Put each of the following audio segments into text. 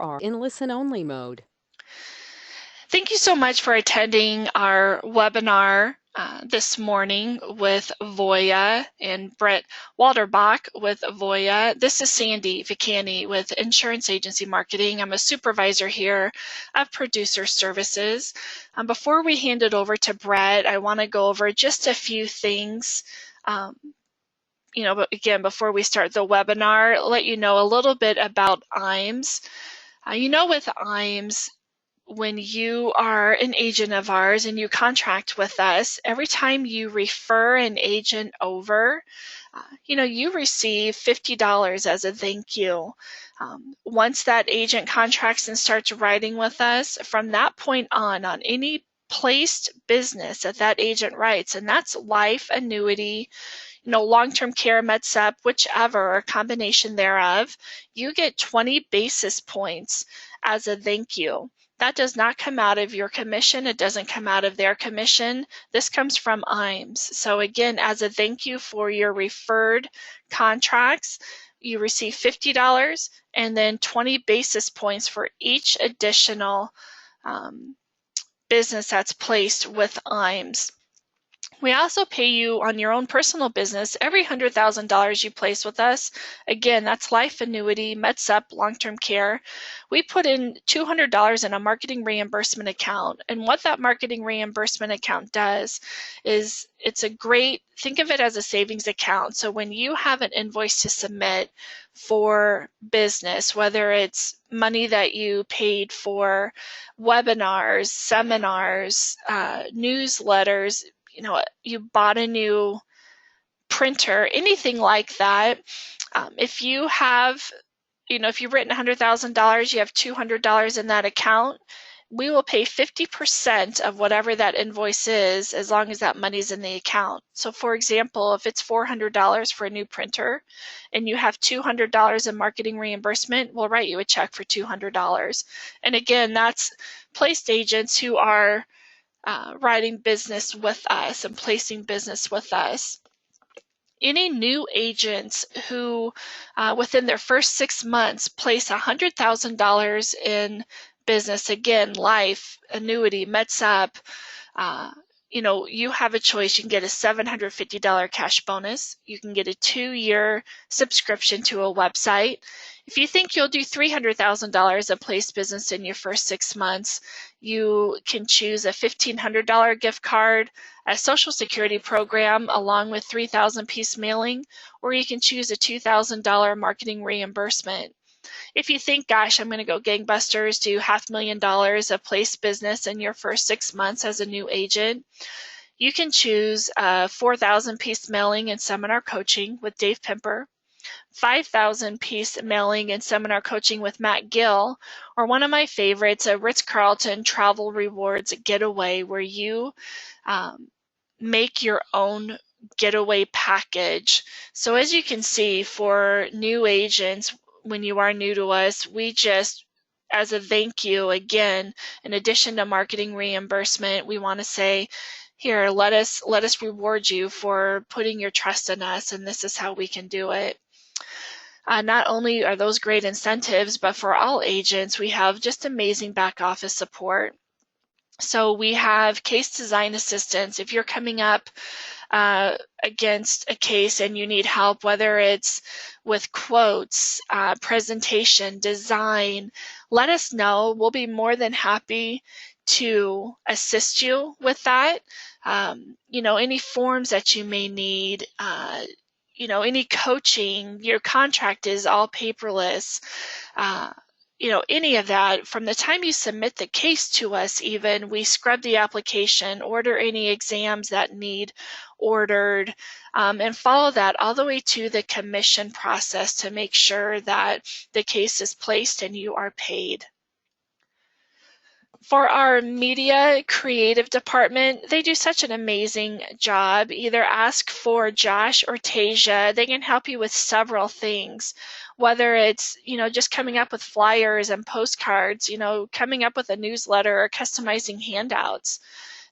are in listen-only mode. Thank you so much for attending our webinar this morning with Voya and Brett Walderbach with Voya. This is Sandy Vicani with Insurance Agency Marketing. I'm a supervisor here of Producer Services. Before we hand it over to Brett, I want to go over just a few things. But again, before we start the webinar, let you know a little bit about IAMS. With IAMS, when you are an agent of ours and you contract with us, every time you refer an agent over, you receive $50 as a thank you. Once that agent contracts and starts writing with us, from that point on any placed business that agent writes, and that's life, annuity, long-term care, MedSup, whichever, or combination thereof, you get 20 basis points as a thank you. That does not come out of your commission. It doesn't come out of their commission. This comes from IAMS. So again, as a thank you for your referred contracts, you receive $50 and then 20 basis points for each additional business that's placed with IAMS. We also pay you on your own personal business every $100,000 you place with us. Again, that's life, annuity, MedSup, long-term care. We put in $200 in a marketing reimbursement account. And what that marketing reimbursement account does is think of it as a savings account. So when you have an invoice to submit for business, whether it's money that you paid for webinars, seminars, newsletters, you bought a new printer, anything like that. If you've written $100,000, you have $200 in that account, we will pay 50% of whatever that invoice is as long as that money's in the account. So for example, if it's $400 for a new printer and you have $200 in marketing reimbursement, we'll write you a check for $200. And again, that's placed agents who are writing business with us and placing business with us. Any new agents who within their first 6 months place $100,000 in business, again, life, annuity, MedSup, you have a choice. You can get a $750 cash bonus. You can get a 2-year subscription to a website. If you think you'll do $300,000 of placed business in your first 6 months, you can choose a $1,500 gift card, a Social Security program along with 3,000 piece mailing, or you can choose a $2,000 marketing reimbursement. If you think, gosh, I'm going to go gangbusters, do $500,000 of placed business in your first 6 months as a new agent, you can choose 4,000 piece mailing and seminar coaching with Dave Pimper, 5,000 piece mailing and seminar coaching with Matt Gill, or one of my favorites, a Ritz-Carlton travel rewards getaway, where you make your own getaway package. So as you can see, for new agents, when you are new to us, we just, as a thank you, again, in addition to marketing reimbursement, we want to say, here, let us reward you for putting your trust in us, and this is how we can do it. Not only are those great incentives, but for all agents, we have just amazing back office support. So we have case design assistance. If you're coming up against a case and you need help, whether it's with quotes, presentation, design, let us know. We'll be more than happy to assist you with that. Any forms that you may need, any coaching, your contract is all paperless, any of that. From the time you submit the case to us, even, we scrub the application, order any exams that need ordered, and follow that all the way to the commission process to make sure that the case is placed and you are paid. For our media creative department, they do such an amazing job. Either ask for Josh or Tasia. They can help you with several things, whether it's, just coming up with flyers and postcards, coming up with a newsletter or customizing handouts.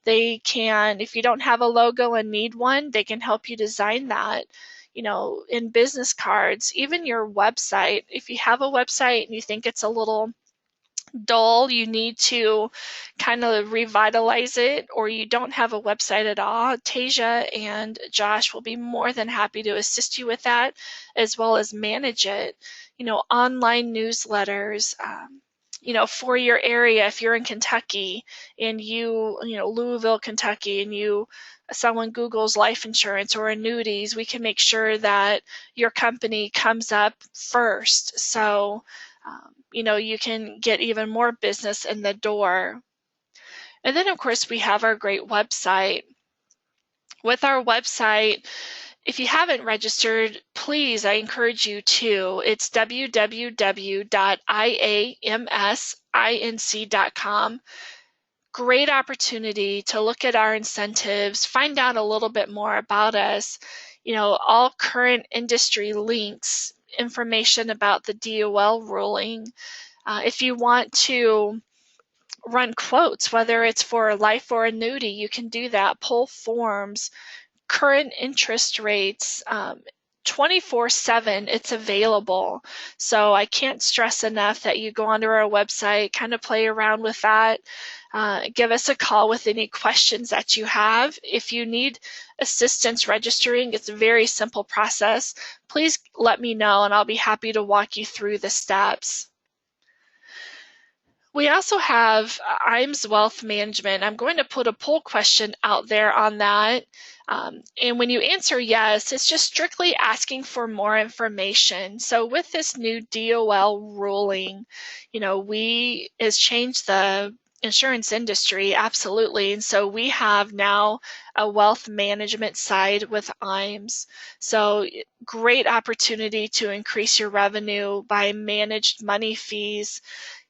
They can, if you don't have a logo and need one, they can help you design that. In business cards, even your website. If you have a website and you think it's a little dull, you need to kind of revitalize it, or you don't have a website at all, Tasia and Josh will be more than happy to assist you with that, as well as manage it. Online newsletters, for your area. If you're in Kentucky and Louisville, Kentucky, and someone Googles life insurance or annuities, we can make sure that your company comes up first. So you can get even more business in the door. And then, of course, we have our great website. With our website, if you haven't registered, please, I encourage you to. It's www.iamsinc.com. Great opportunity to look at our incentives, find out a little bit more about us, all current industry links, information about the DOL ruling. If you want to run quotes, whether it's for life or annuity, you can do that. Pull forms, current interest rates, 24/7, it's available. So I can't stress enough that you go onto our website, kind of play around with that. Give us a call with any questions that you have. If you need assistance registering, it's a very simple process. Please let me know and I'll be happy to walk you through the steps. We also have IAMS Wealth Management. I'm going to put a poll question out there on that. And when you answer yes, it's just strictly asking for more information. So with this new DOL ruling, has changed the insurance industry, absolutely. And so we have now a wealth management side with IAMS. So great opportunity to increase your revenue by managed money fees.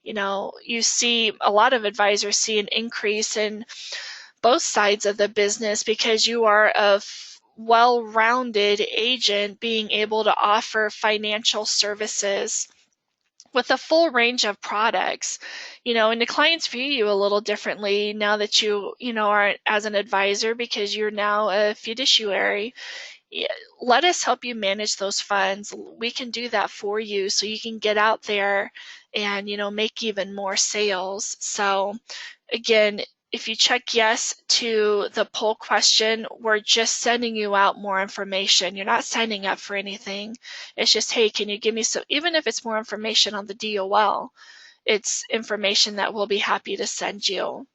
You see a lot of advisors see an increase in both sides of the business because you are a well-rounded agent being able to offer financial services with a full range of products, and the clients view you a little differently now that are as an advisor because you're now a fiduciary. Let us help you manage those funds. We can do that for you so you can get out there and make even more sales. So again, if you check yes to the poll question, we're just sending you out more information. You're not signing up for anything. It's just, hey, can you give me even if it's more information on the DOL, it's information that we'll be happy to send you.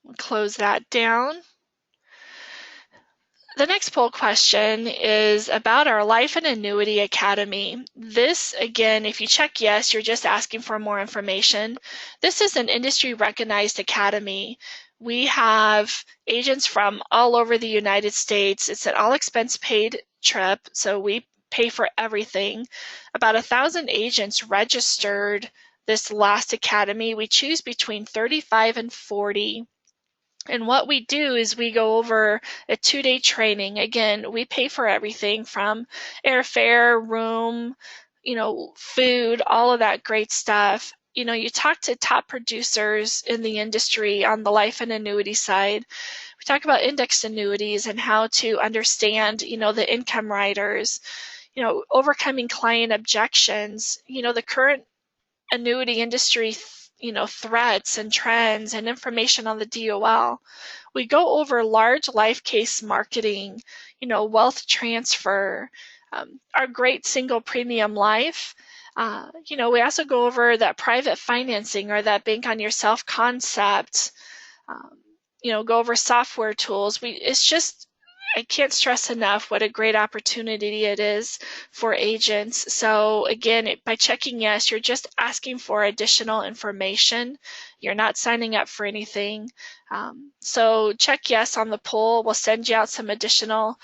We'll close that down. The next poll question is about our Life and Annuity Academy. This, again, if you check yes, you're just asking for more information. This is an industry recognized academy. We have agents from all over the United States. It's an all expense paid trip, so we pay for everything. About 1,000 agents registered this last academy. We choose between 35 and 40. And what we do is we go over a 2-day training. Again, we pay for everything from airfare, room, food, all of that great stuff. You talk to top producers in the industry on the life and annuity side. We talk about index annuities and how to understand, the income riders, overcoming client objections, the current annuity industry threats and trends and information on the DOL. We go over large life case marketing, wealth transfer, our great single premium life. We also go over that private financing or that bank on yourself concept. Go over software tools. I can't stress enough what a great opportunity it is for agents. So again, by checking yes, you're just asking for additional information. You're not signing up for anything. So check yes on the poll. We'll send you out some additional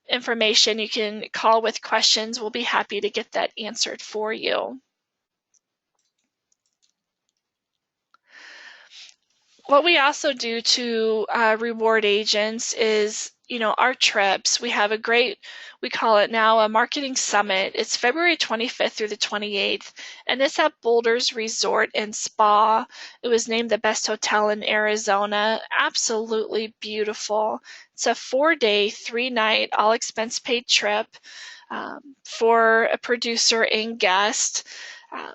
information. You can call with questions. We'll be happy to get that answered for you. What we also do to reward agents is, our trips. We have we call it now a marketing summit. It's February 25th through the 28th, and it's at Boulders Resort and Spa. It was named the best hotel in Arizona. Absolutely beautiful. It's a 4-day, 3-night, all expense paid trip. for a producer and guest. Um,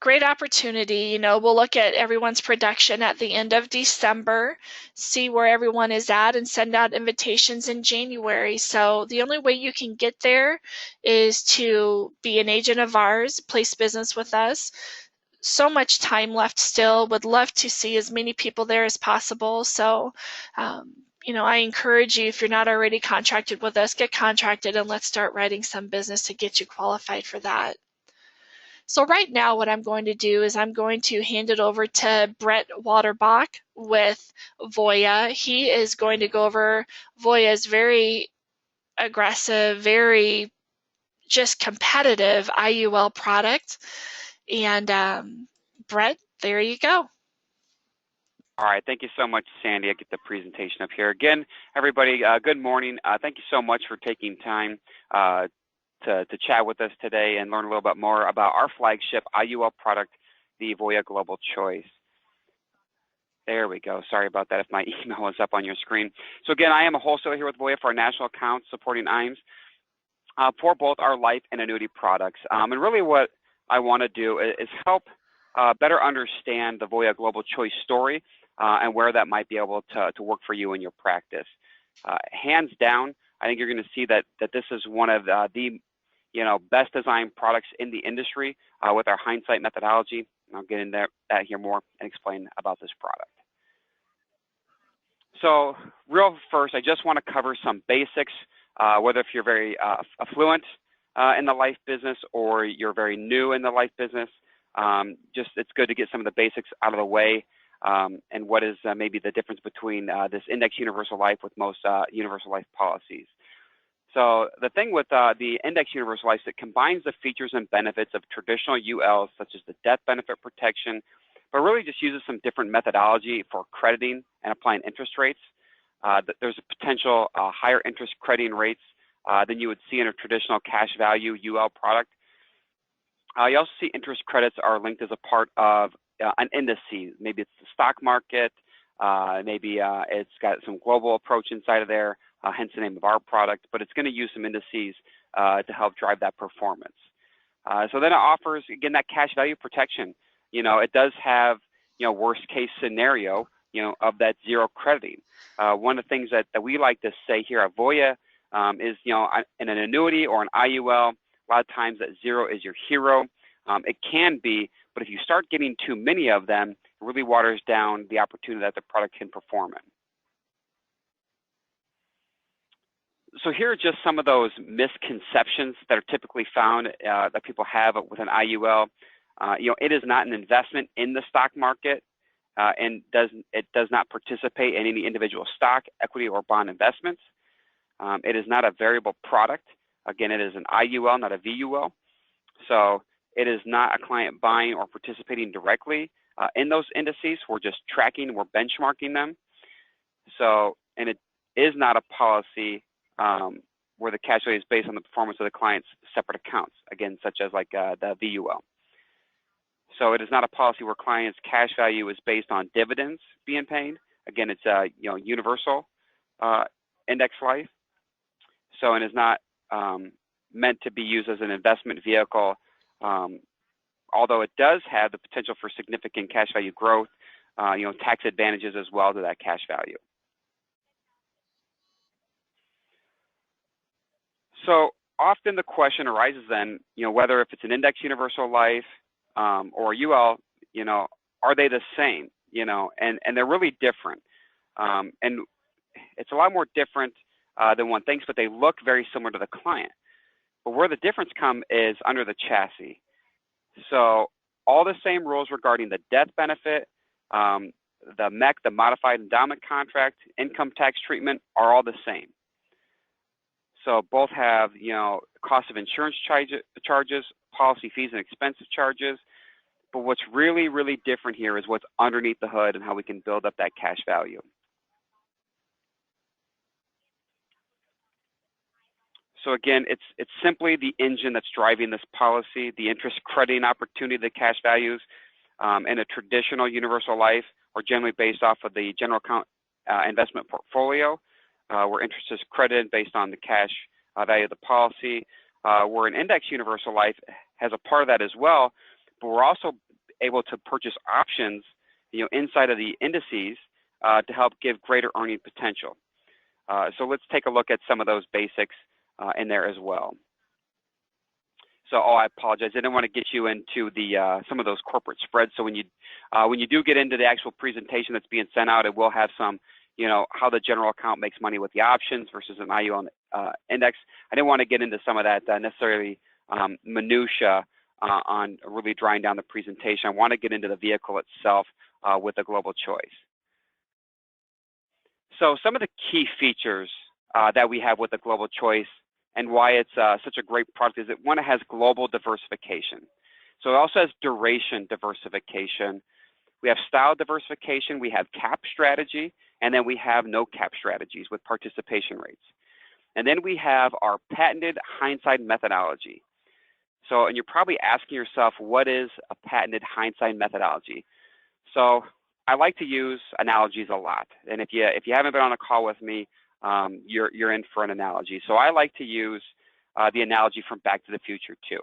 Great opportunity. We'll look at everyone's production at the end of December, see where everyone is at, and send out invitations in January. So the only way you can get there is to be an agent of ours, place business with us. So much time left still. Would love to see as many people there as possible. So, I encourage you, if you're not already contracted with us, get contracted and let's start writing some business to get you qualified for that. So right now what I'm going to do is I'm going to hand it over to Brett Waterbach with Voya. He is going to go over Voya's very aggressive, very just competitive IUL product. And Brett, there you go. All right, thank you so much, Sandy. I get the presentation up here. Again, everybody, good morning. Thank you so much for taking time to chat with us today and learn a little bit more about our flagship IUL product, the Voya Global Choice. There we go. Sorry about that if my email is up on your screen. So again, I am a wholesaler here with Voya for our national accounts supporting IMS for both our life and annuity products. And really what I want to do is help better understand the Voya Global Choice story and where that might be able to work for you in your practice. Hands down, I think you're going to see that this is one of the best designed products in the industry with our Hindsight methodology. And I'll get into that here more and explain about this product. So real first, I just want to cover some basics, whether if you're very affluent in the life business or you're very new in the life business. It's good to get some of the basics out of the way and what is maybe the difference between this index universal life with most universal life policies. So the thing with the index universal life is it combines the features and benefits of traditional ULs, such as the death benefit protection, but really just uses some different methodology for crediting and applying interest rates. There's a potential higher interest crediting rates than you would see in a traditional cash value UL product. You also see interest credits are linked as a part of an indice. Maybe it's the stock market, maybe it's got some global approach inside of there, hence the name of our product, but it's going to use some indices to help drive that performance. So then it offers, again, that cash value protection. It does have, worst case scenario, of that zero crediting. One of the things that we like to say here at Voya is, in an annuity or an IUL, a lot of times that zero is your hero. It can be, but if you start getting too many of them, it really waters down the opportunity that the product can perform in. So here are just some of those misconceptions that are typically found that people have with an IUL. It is not an investment in the stock market and it does not participate in any individual stock, equity, or bond investments. It is not a variable product. Again, it is an IUL, not a VUL. So it is not a client buying or participating directly in those indices. We're just tracking, we're benchmarking them. So, and it is not a policy where the cash value is based on the performance of the client's separate accounts, again, such as like the VUL. So it is not a policy where clients' cash value is based on dividends being paid. Again, it's a universal index life. So it is not meant to be used as an investment vehicle, although it does have the potential for significant cash value growth, tax advantages as well to that cash value. So often the question arises then, whether if it's an index universal life or UL, are they the same? And they're really different. And it's a lot more different than one thinks, but they look very similar to the client. But where the difference comes is under the chassis. So all the same rules regarding the death benefit, the MEC, the modified endowment contract, income tax treatment are all the same. So both have, cost of insurance charges, policy fees and expensive charges. But what's really, really different here is what's underneath the hood and how we can build up that cash value. So again, it's simply the engine that's driving this policy, the interest crediting opportunity, the cash values, in a traditional universal life are generally based off of the general account investment portfolio, where interest is credited based on the cash value of the policy. Where an index universal life has a part of that as well, but we're also able to purchase options, inside of the indices to help give greater earning potential. So let's take a look at some of those basics in there as well. So, I apologize. I didn't want to get you into the some of those corporate spreads. So when you do get into the actual presentation that's being sent out, it will have some, how the general account makes money with the options versus an IUL index. I didn't want to get into some of that necessarily minutia on really drawing down the presentation. I want to get into the vehicle itself with the global choice. So some of the key features that we have with the global choice and why it's such a great product is that one, it has global diversification. So it also has duration diversification. We have style diversification, we have cap strategy, and then we have no cap strategies with participation rates. And then we have our patented hindsight methodology. So, and you're probably asking yourself, what is a patented hindsight methodology? So I like to use analogies a lot. And if you haven't been on a call with me, you're in for an analogy. So I like to use the analogy from Back to the Future too.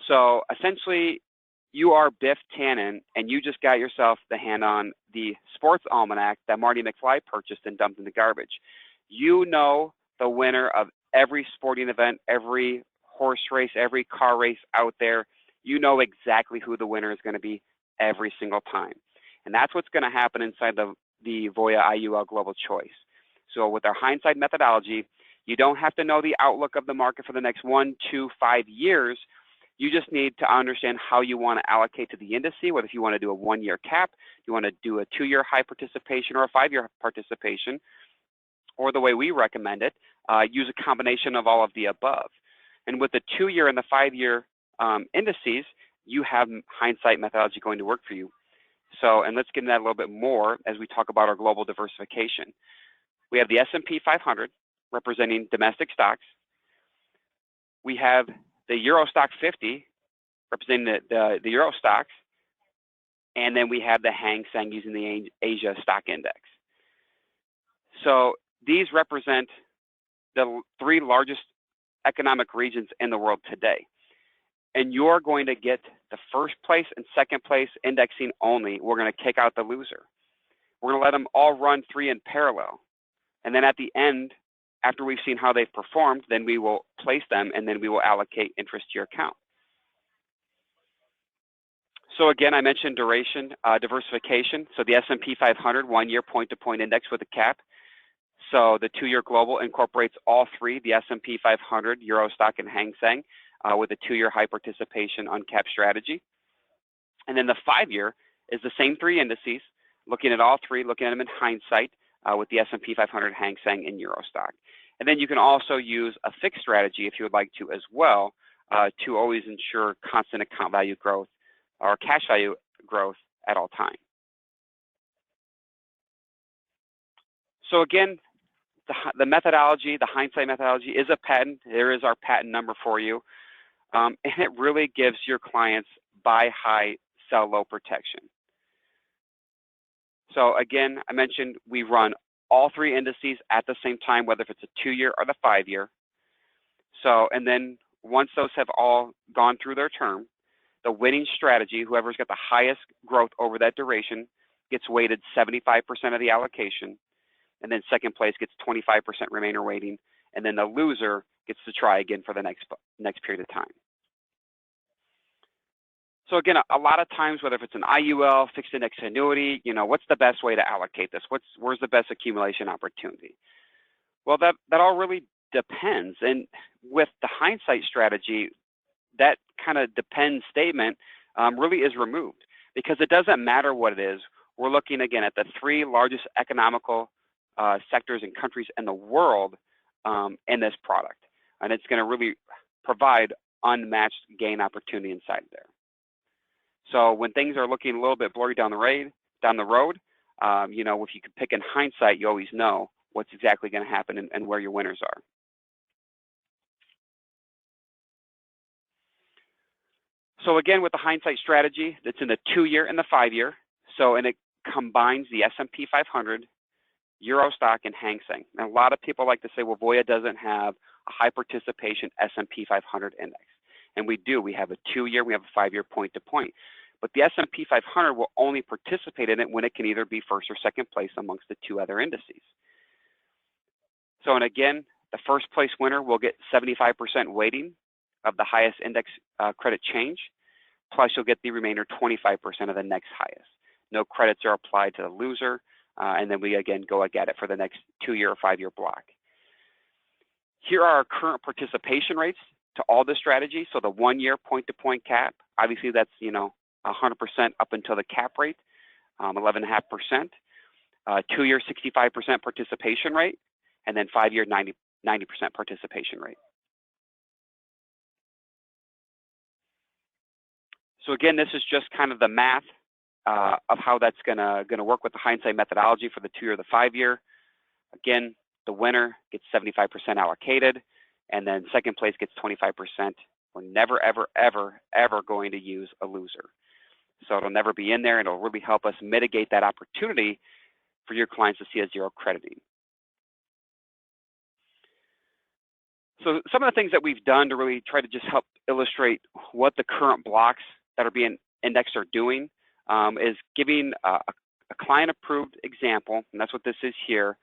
So essentially, you are Biff Tannen, and you just got yourself the hand on the sports almanac that Marty McFly purchased and dumped in the garbage. You know the winner of every sporting event, every horse race, every car race out there. You know exactly who the winner is going to be every single time. And that's what's going to happen inside the Voya IUL Global Choice. So with our hindsight methodology, you don't have to know the outlook of the market for the next 1, 2, 5 years. You just need to understand how you want to allocate to the indice, whether if you want to do a 1-year cap, you want to do a 2-year high participation or a 5-year participation, or the way we recommend it, use a combination of all of the above. And with the 2-year and the 5-year indices, you have hindsight methodology going to work for you. So, and let's get into that a little bit more as we talk about our global diversification. We have the S&P 500 representing domestic stocks. We have the Euro Stock 50 representing the Euro stocks. And then we have the Hang Seng using the Asia Stock Index. So these represent the 3 largest economic regions in the world today. And you're going to get the first place and second place indexing only. We're going to take out the loser. We're going to let them all run 3 in parallel. And then at the end, after we've seen how they've performed, then we will place them and then we will allocate interest to your account. So again, I mentioned duration diversification. So the S&P 500 1-year point-to-point index with a cap. So the 2-year global incorporates all 3, the S&P 500, Euro Stock, and Hang Seng with a 2-year high participation uncapped strategy. And then the 5-year is the same 3 indices, looking at all 3, looking at them in hindsight with the S&P 500, Hang Seng, and Euro Stock. And then you can also use a fixed strategy if you would like to as well to always ensure constant account value growth or cash value growth at all times. So again, the methodology, the hindsight methodology is a patent. There is our patent number for you. And it really gives your clients buy high, sell low protection. So again, I mentioned we run all 3 indices at the same time, whether if it's a 2-year or the 5-year. So, and then once those have all gone through their term, the winning strategy, whoever's got the highest growth over that duration, gets weighted 75% of the allocation. And then second place gets 25% remainder weighting. And then the loser gets to try again for the next period of time. So again, a lot of times, whether if it's an IUL, fixed index annuity, what's the best way to allocate this? Where's the best accumulation opportunity? Well, that all really depends. And with the hindsight strategy, that kind of depends statement really is removed because it doesn't matter what it is. We're looking again at the 3 largest economical sectors and countries in the world in this product. And it's going to really provide unmatched gain opportunity inside there. So when things are looking a little bit blurry down the road, if you can pick in hindsight, you always know what's exactly going to happen and where your winners are. So again, with the hindsight strategy, that's in the 2-year and the 5-year. So, and it combines the S&P 500, Euro Stock, and Hang Seng. And a lot of people like to say, well, Voya doesn't have a high participation S&P 500 index. And we do. We have a 2-year, we have a 5-year point-to-point. But the S&P 500 will only participate in it when it can either be first or second place amongst the 2 other indices. So, and again, the first place winner will get 75% weighting of the highest index credit change, plus you'll get the remainder 25% of the next highest. No credits are applied to the loser, and then we again go at it for the next 2-year or 5-year block. Here are our current participation rates to all the strategies. So the 1-year point-to-point cap, obviously that's 100% up until the cap rate, 11.5%. 2-year 65% participation rate, and then 5-year 90% participation rate. So again, this is just kind of the math of how that's gonna work with the Hindsight methodology for the 2-year, the 5-year. Again, the winner gets 75% allocated, and then second place gets 25%. We're never, ever, ever, ever going to use a loser. So it'll never be in there, and it'll really help us mitigate that opportunity for your clients to see a zero crediting. So some of the things that we've done to really try to just help illustrate what the current blocks that are being indexed are doing is giving a client-approved example, and that's what this is here,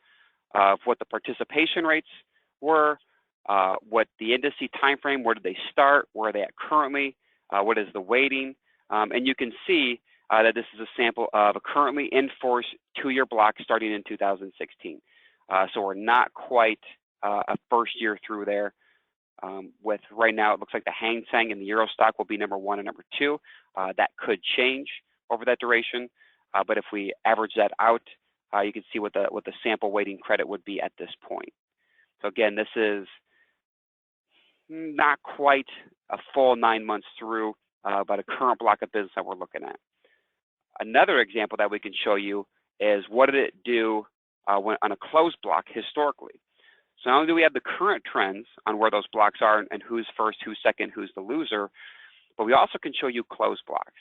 of what the participation rates were, what the indice time frame, where did they start, where are they at currently, what is the weighting, and you can see that this is a sample of a currently in force 2-year block starting in 2016. So we're not quite a first year through there. With right now, it looks like the Hang Seng and the Euro stock will be number 1 and number 2. That could change over that duration, but if we average that out, you can see what the sample weighting credit would be at this point. So again, this is not quite a full 9 months through, but a current block of business that we're looking at. Another example that we can show you is what did it do when on a closed block historically. So not only do we have the current trends on where those blocks are and who's first, who's second, who's the loser, but we also can show you closed blocks.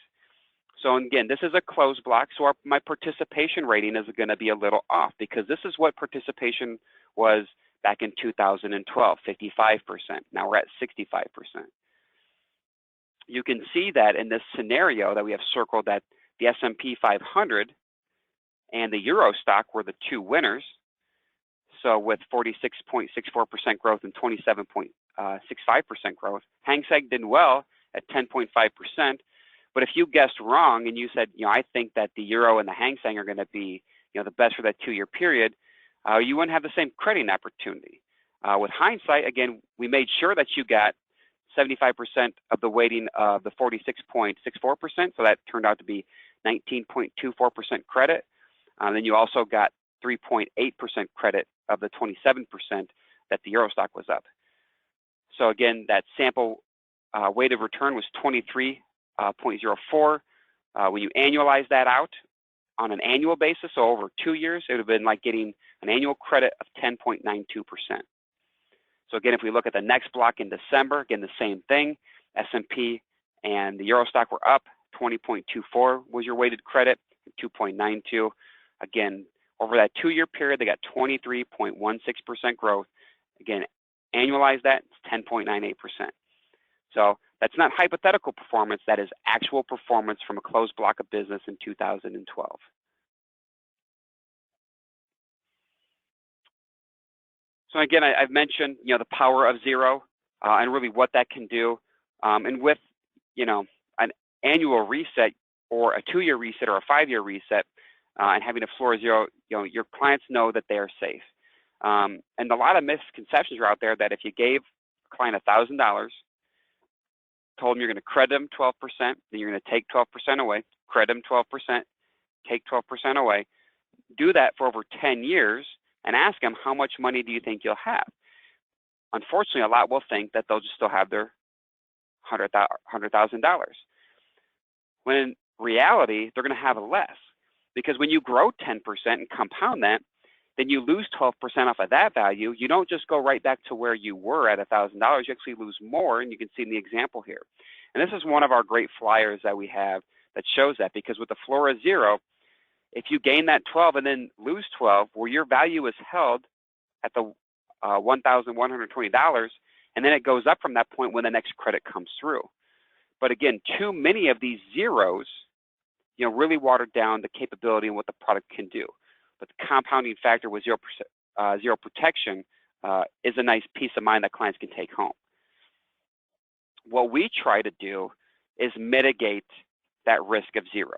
So again, this is a closed block, so my participation rating is going to be a little off because this is what participation was back in 2012, 55%. Now we're at 65%. You can see that in this scenario that we have circled that the S&P 500 and the Euro stock were the 2 winners. So with 46.64% growth and 27.65% growth, Hang Seng did well at 10.5%. But if you guessed wrong and you said, I think that the Euro and the Hang Seng are going to be, the best for that 2-year period, you wouldn't have the same crediting opportunity. With Hindsight, again, we made sure that you got 75% of the weighting of the 46.64%, so that turned out to be 19.24% credit. Then you also got 3.8% credit of the 27% that the Euro stock was up. So again, that sample weighted return was 23.04. When you annualize that out on an annual basis, so over 2 years, it would have been like getting an annual credit of 10.92%. So again, if we look at the next block in December, again, the same thing. S&P and the Euro stock were up. 20.24 was your weighted credit, 2.92. Again, over that 2-year period, they got 23.16% growth. Again, annualize that, it's 10.98%. So that's not hypothetical performance, that is actual performance from a closed block of business in 2012. So again, I've mentioned, the power of zero and really what that can do. And with, an annual reset or a 2-year reset or a 5-year reset and having a floor of zero, your clients know that they are safe. And a lot of misconceptions are out there that if you gave a client $1,000, told them you're going to credit them 12%, then you're going to take 12% away, credit them 12%, take 12% away. Do that for over 10 years and ask them, how much money do you think you'll have? Unfortunately, a lot will think that they'll just still have their $100,000. When in reality, they're going to have less. Because when you grow 10% and compound that, then you lose 12% off of that value. You don't just go right back to where you were at $1,000. You actually lose more, and you can see in the example here. And this is one of our great flyers that we have that shows that, because with the floor of zero, if you gain that 12 and then lose 12, where your value is held at the $1,120, and then it goes up from that point when the next credit comes through. But again, too many of these zeros, really watered down the capability and what the product can do. But the compounding factor with zero protection is a nice peace of mind that clients can take home. What we try to do is mitigate that risk of zero.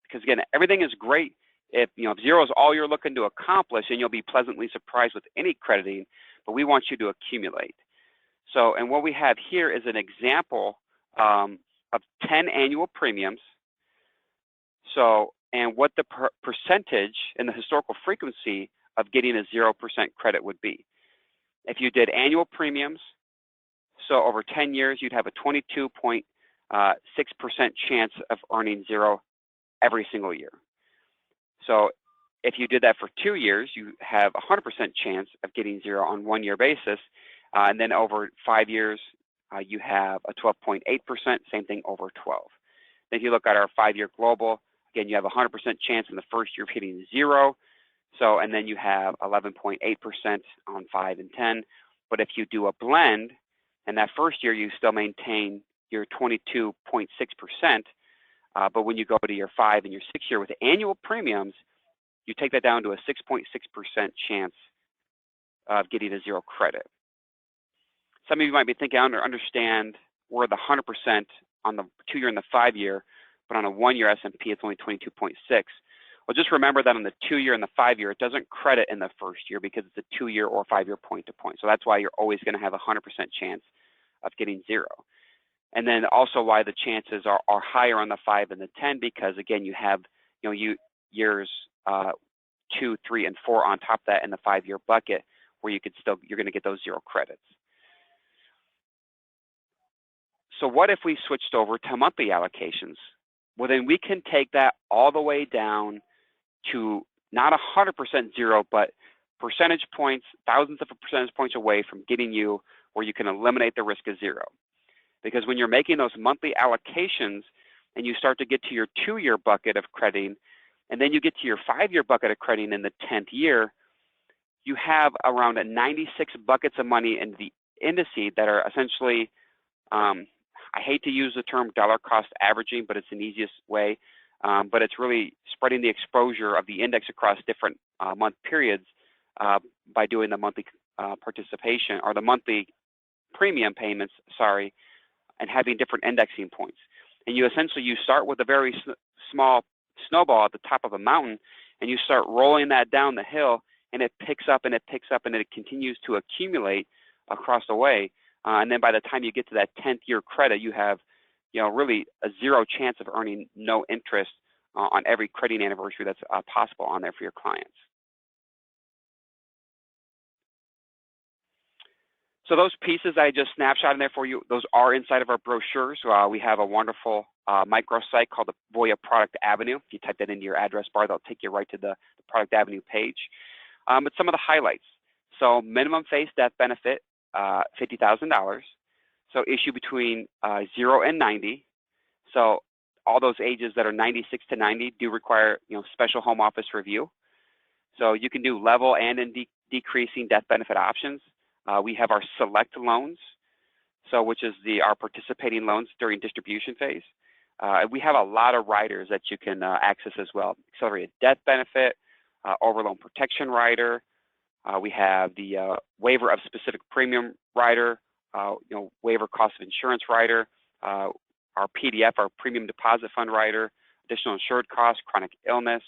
Because again, everything is great if zero is all you're looking to accomplish, and you'll be pleasantly surprised with any crediting, but we want you to accumulate. So, and what we have here is an example of 10 annual premiums. So, and what the percentage and the historical frequency of getting a 0% credit would be. If you did annual premiums, so over 10 years, you'd have a 22.6% chance of earning zero every single year. So if you did that for 2 years, you have a 100% chance of getting zero on 1 year basis. And then over 5 years, you have a 12.8%, same thing over 12. Then if you look at our 5-year global, again, you have a 100% chance in the first year of hitting zero. So, and then you have 11.8% on 5 and 10. But if you do a blend, and that first year you still maintain your 22.6%, but when you go to your 5 and your 6 year with annual premiums, you take that down to a 6.6% chance of getting a zero credit. Some of you might be thinking, I don't understand where the 100% on the 2 year and the 5 year, but on a 1 year S&P, it's only 22.6. Well, just remember that on the 2 year and the 5 year, it doesn't credit in the first year because it's a 2 year or 5 year point to point. So that's why you're always going to have a 100% chance of getting zero. And then also why the chances are higher on the 5 and the 10, because again, you have years 2, 3, and 4 on top of that in the 5 year bucket where you're going to get those zero credits. So what if we switched over to monthly allocations? Well, then we can take that all the way down to not 100% zero, but percentage points, thousands of percentage points away from getting you where you can eliminate the risk of zero. Because when you're making those monthly allocations and you start to get to your 2 year bucket of crediting, and then you get to your 5 year bucket of crediting in the 10th year, you have around 96 buckets of money in the indices that are essentially, I hate to use the term dollar cost averaging, but it's an easiest way. But it's really spreading the exposure of the index across different month periods by doing the monthly participation or the monthly premium payments, and having different indexing points. And you start with a very small snowball at the top of a mountain, and you start rolling that down the hill, and it picks up and it picks up, and it continues to accumulate across the way. And then by the time you get to that 10th year credit, you have, really a zero chance of earning no interest on every crediting anniversary that's possible on there for your clients. So those pieces I just snapshot in there for you, those are inside of our brochures. We have a wonderful microsite called the Voya Product Avenue. If you type that into your address bar, they'll take you right to the Product Avenue page. But some of the highlights. So minimum face death benefit, $50,000. So issue between 0 and 90. So all those ages that are 96 to 90 do require special home office review. So you can do level and decreasing death benefit options. We have our select loans, which is our participating loans during distribution phase. We have a lot of riders that you can access as well. Accelerated death benefit, overloan protection rider. We have the waiver of specific premium rider, waiver cost of insurance rider, our PDF, our premium deposit fund rider, additional insured costs, chronic illness,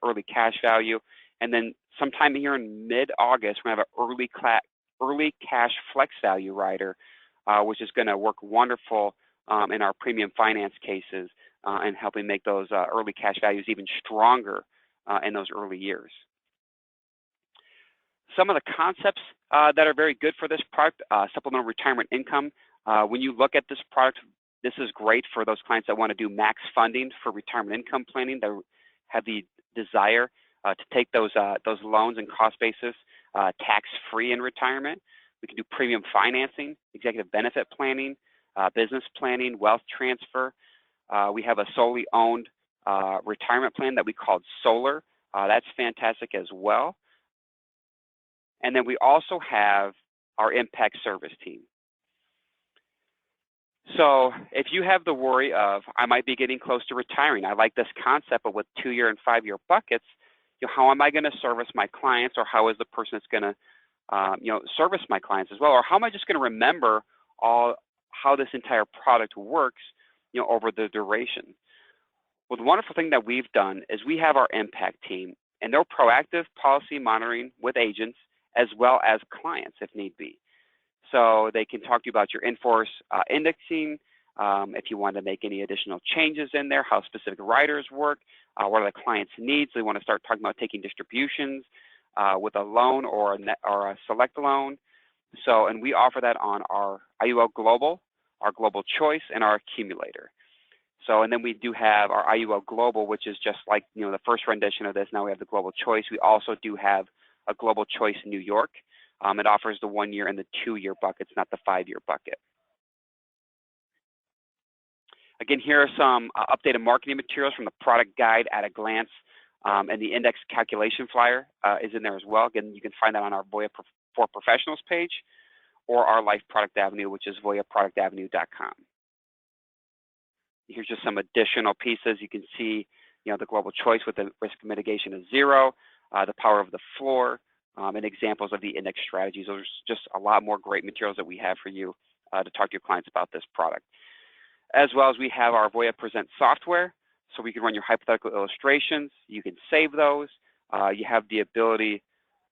early cash value. And then sometime here in mid-August, we're going to have an early cash flex value rider, which is going to work wonderful in our premium finance cases and helping make those early cash values even stronger in those early years. Some of the concepts that are very good for this product, supplemental retirement income. When you look at this product, this is great for those clients that want to do max funding for retirement income planning, that have the desire to take those loans and cost basis tax-free in retirement. We can do premium financing, executive benefit planning, business planning, wealth transfer. We have a solely owned retirement plan that we called Solar. That's fantastic as well. And then we also have our impact service team. So if you have the worry of, I might be getting close to retiring, I like this concept, but with 2-year and 5-year buckets, how am I going to service my clients, or how is the person that's going to service my clients as well, or how am I just going to remember how this entire product works over the duration? Well, the wonderful thing that we've done is we have our impact team, and they're proactive policy monitoring with agents as well as clients if need be. So they can talk to you about your in-force indexing, if you want to make any additional changes in there, how specific riders work, what are the client's needs. They want to start talking about taking distributions with a loan or a select loan. So, and we offer that on our IUL Global, our Global Choice, and our Accumulator. So, and then we do have our IUL Global, which is just like the first rendition of this. Now we have the Global Choice. We also do have a Global Choice New York. It offers the 1-year and the 2-year buckets, not the 5-year bucket. Again, here are some updated marketing materials from the product guide at a glance, and the index calculation flyer is in there as well. Again, you can find that on our Voya for Professionals page or our Life Product Avenue, which is voyaproductavenue.com. Here's just some additional pieces. You can see, the Global Choice with the risk mitigation of 0, the power of the floor, and examples of the index strategies. There's just a lot more great materials that we have for you to talk to your clients about this product. As well as we have our Voya Present software, so we can run your hypothetical illustrations. You can save those. You have the ability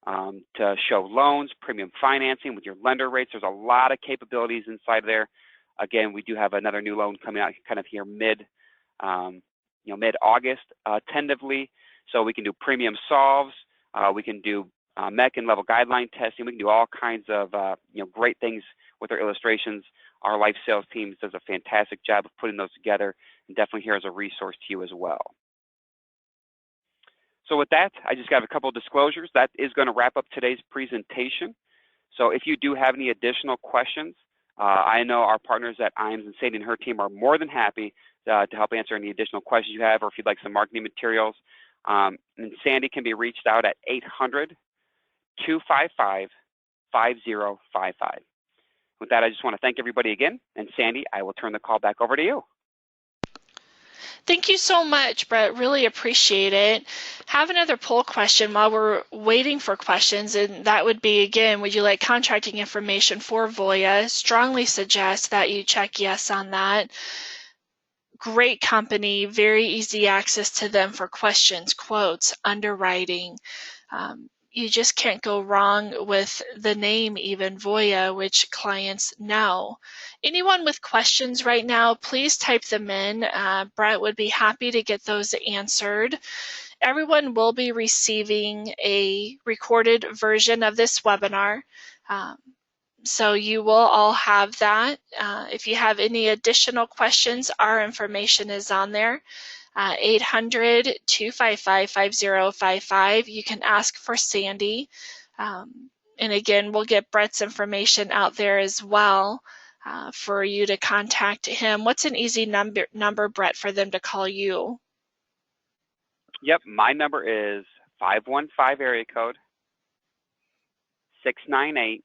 to show loans, premium financing with your lender rates. There's a lot of capabilities inside there. Again, we do have another new loan coming out kind of here mid-August, tentatively. So we can do premium solves. We can do MEC and level guideline testing. We can do all kinds of great things with our illustrations. Our life sales team does a fantastic job of putting those together, and definitely here as a resource to you as well. So with that, I just got a couple of disclosures. That is going to wrap up today's presentation. So if you do have any additional questions, I know our partners at IAMS and Sadie and her team are more than happy to help answer any additional questions you have, or if you'd like some marketing materials. And Sandy can be reached out at 800-255-5055. With that, I just want to thank everybody again. And Sandy, I will turn the call back over to you. Thank you so much, Brett. Really appreciate it. Have another poll question while we're waiting for questions, and that would be, again, would you like contracting information for Voya? Strongly suggest that you check yes on that. Great company, very easy access to them for questions, quotes, underwriting. You just can't go wrong with the name, even Voya, which clients know. Anyone with questions right now, please type them in. Brett would be happy to get those answered. Everyone will be receiving a recorded version of this webinar. So you will all have that. If you have any additional questions, our information is on there. 800-255-5055. You can ask for Sandy. And again, we'll get Brett's information out there as well for you to contact him. What's an easy number, Brett, for them to call you? Yep, my number is 515 area code 698-7253.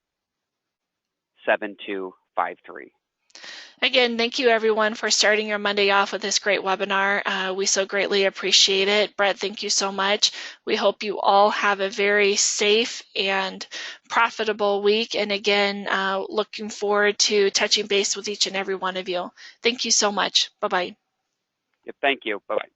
Again, thank you everyone for starting your Monday off with this great webinar. We so greatly appreciate it. Brett, thank you so much. We hope you all have a very safe and profitable week. And again, looking forward to touching base with each and every one of you. Thank you so much. Bye-bye. Yep, thank you. Bye-bye.